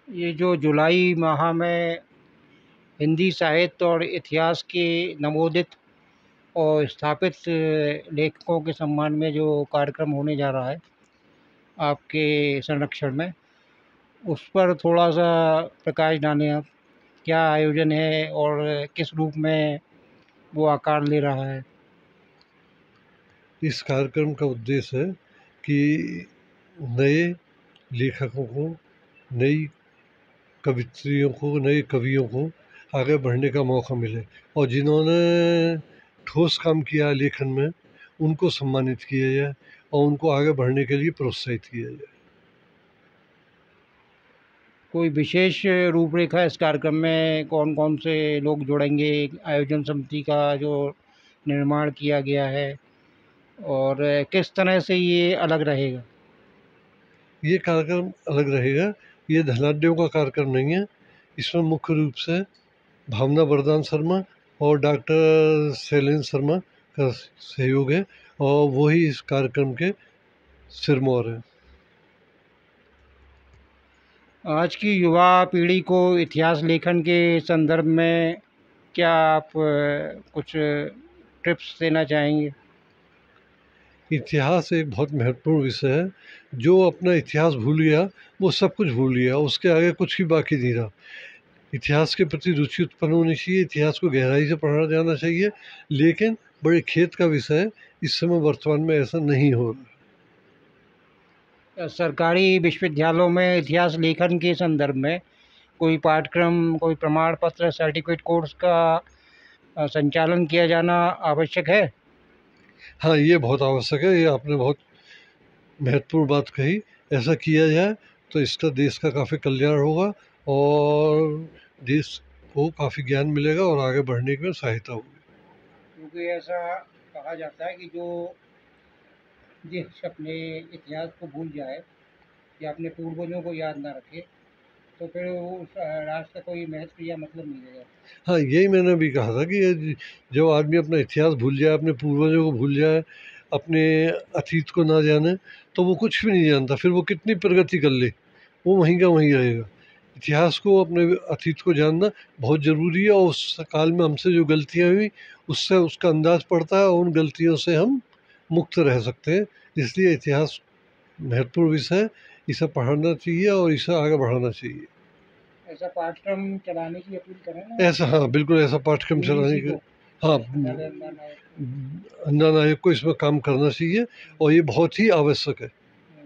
ये जो जुलाई माह में हिंदी साहित्य और इतिहास के नवोदित और स्थापित लेखकों के सम्मान में जो कार्यक्रम होने जा रहा है आपके संरक्षण में, उस पर थोड़ा-सा प्रकाश डालें आप। क्या आयोजन है और किस रूप में वो आकार ले रहा है? इस कार्यक्रम का उद्देश्य है कि नए लेखकों को, नई कवित्रियों को, नए कवियों को आगे बढ़ने का मौका मिले और जिन्होंने ठोस काम किया है लेखन में, उनको सम्मानित किया जाए और उनको आगे बढ़ने के लिए प्रोत्साहित किया जाए। कोई विशेष रूपरेखा इस कार्यक्रम में कौन-कौन से लोग जुड़ेंगे? आयोजन समिति का जो निर्माण किया गया है और किस तरह से ये अलग रहेगा? ये कार्यक्रम अलग रहेगा, ये धनाढ्यों का कार्यक्रम नहीं है। इसमें मुख्य रूप से भावना वरदान शर्मा और डॉक्टर शैलेंद्र शर्मा का सहयोग है और वही इस कार्यक्रम के सिरमौर हैं। आज की युवा पीढ़ी को इतिहास लेखन के संदर्भ में क्या आप कुछ टिप्स देना चाहेंगे? इतिहास एक बहुत महत्वपूर्ण विषय है। जो अपना इतिहास भूल गया, वो सब कुछ भूल गया, उसके आगे कुछ भी बाकी नहीं रहा। इतिहास के प्रति रुचि उत्पन्न होनी चाहिए, इतिहास को गहराई से पढ़ा जाना चाहिए, लेकिन बड़े खेद का विषय है, इस समय वर्तमान में ऐसा नहीं हो रहा। सरकारी विश्वविद्यालयों में इतिहास लेखन के संदर्भ में कोई पाठ्यक्रम, कोई प्रमाण पत्र, सर्टिफिकेट कोर्स का संचालन किया जाना आवश्यक है? हाँ, ये बहुत आवश्यक है, ये आपने बहुत महत्वपूर्ण बात कही। ऐसा किया जाए तो इसका देश का काफ़ी कल्याण होगा और देश को काफ़ी ज्ञान मिलेगा और आगे बढ़ने में सहायता होगी। क्योंकि ऐसा कहा जाता है कि जो देश अपने इतिहास को भूल जाए या अपने पूर्वजों को याद ना रखे, तो फिर उस राष्ट्र का कोई महत्व या मतलब नहीं रहेगा। हाँ, यही मैंने भी कहा था कि ये जब आदमी अपना इतिहास भूल जाए, अपने पूर्वजों को भूल जाए, अपने अतीत को ना जाने, तो वो कुछ भी नहीं जानता। फिर वो कितनी प्रगति कर ले, वो वहीं का वहीं रहेगा। इतिहास को, अपने अतीत को जानना बहुत ज़रूरी है और उस काल में हमसे जो गलतियाँ हुई, उससे उसका अंदाज़ पड़ता है और उन गलतियों से हम मुक्त रह सकते हैं। इसलिए इतिहास महत्वपूर्ण विषय है, इसे पढ़ना चाहिए और इसे आगे बढ़ाना चाहिए। ऐसा पाठ्यक्रम चलाने की अपील करें ना ऐसा, हाँ, बिल्कुल ऐसा पाठ्यक्रम चलाने यूजीसी के, को, हाँ, विश्वविद्यालय अनुदान आयोग को, अनुदान आयोग को इसमें काम करना चाहिए और ये बहुत ही आवश्यक है।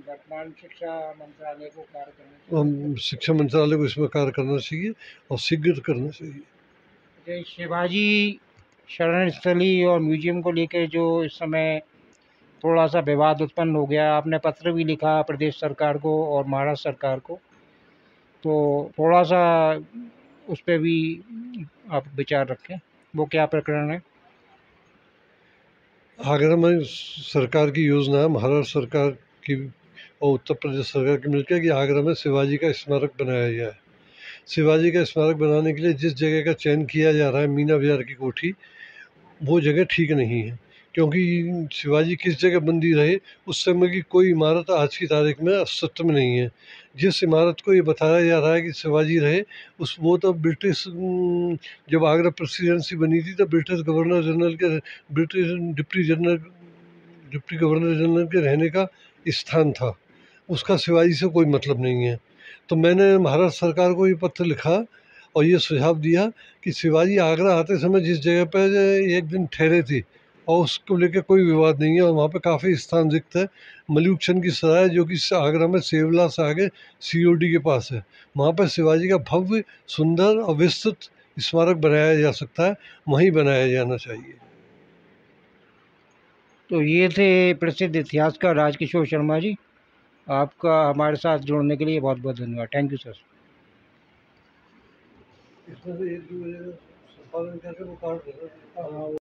वर्तमान शिक्षा मंत्रालय को कार्य करना चाहिए। शिक्षा मंत्रालय को इसमें कार्य करना चाहिए और शीघ्र करना चाहिए। जैसे शिवाजी शरण स्थली और म्यूजियम को लेकर जो इस समय थोड़ा-सा विवाद उत्पन्न हो गया, आपने पत्र भी लिखा प्रदेश सरकार को और महाराष्ट्र सरकार को, तो थोड़ा-सा उस पे भी आप विचार रखें। वो क्या प्रकरण है? आगरा में सरकार की योजना है, महाराष्ट्र सरकार की और उत्तर प्रदेश सरकार की मिलकर कि आगरा में शिवाजी का स्मारक बनाया जाए। शिवाजी का स्मारक बनाने के लिए जिस जगह का चयन किया जा रहा है, मीना बाज़ार की कोठी, वो जगह ठीक नहीं है, क्योंकि शिवाजी किस जगह बंदी रहे, उस समय की कोई इमारत आज की तारीख में अस्तित्व में नहीं है। जिस इमारत को ये बताया जा रहा है कि शिवाजी रहे, उस वो तो ब्रिटिश जब आगरा प्रेसिडेंसी बनी थी, तब ब्रिटिश गवर्नर जनरल के, ब्रिटिश डिप्टी गवर्नर जनरल के रहने का स्थान था। उसका शिवाजी से कोई मतलब नहीं है। तो मैंने महाराष्ट्र सरकार को ये पत्र लिखा और ये सुझाव दिया कि शिवाजी आगरा आते समय जिस जगह पर एक दिन ठहरे थे और उसको लेकर कोई विवाद नहीं है और वहाँ पे काफ़ी स्थान रिक्त है। मलूक चंद की सराय, जो कि आगरा में सेवला से आगे सीओडी के पास है, वहाँ पर शिवाजी का भव्य, सुंदर और विस्तृत स्मारक बनाया जा सकता है, वहीं बनाया जाना चाहिए। तो ये थे प्रसिद्ध इतिहासकार राजकिशोर शर्मा जी। आपका हमारे साथ जुड़ने के लिए बहुत-बहुत धन्यवाद। Thank you sir. इसमें से एक जो संपादन करके वो काट देना।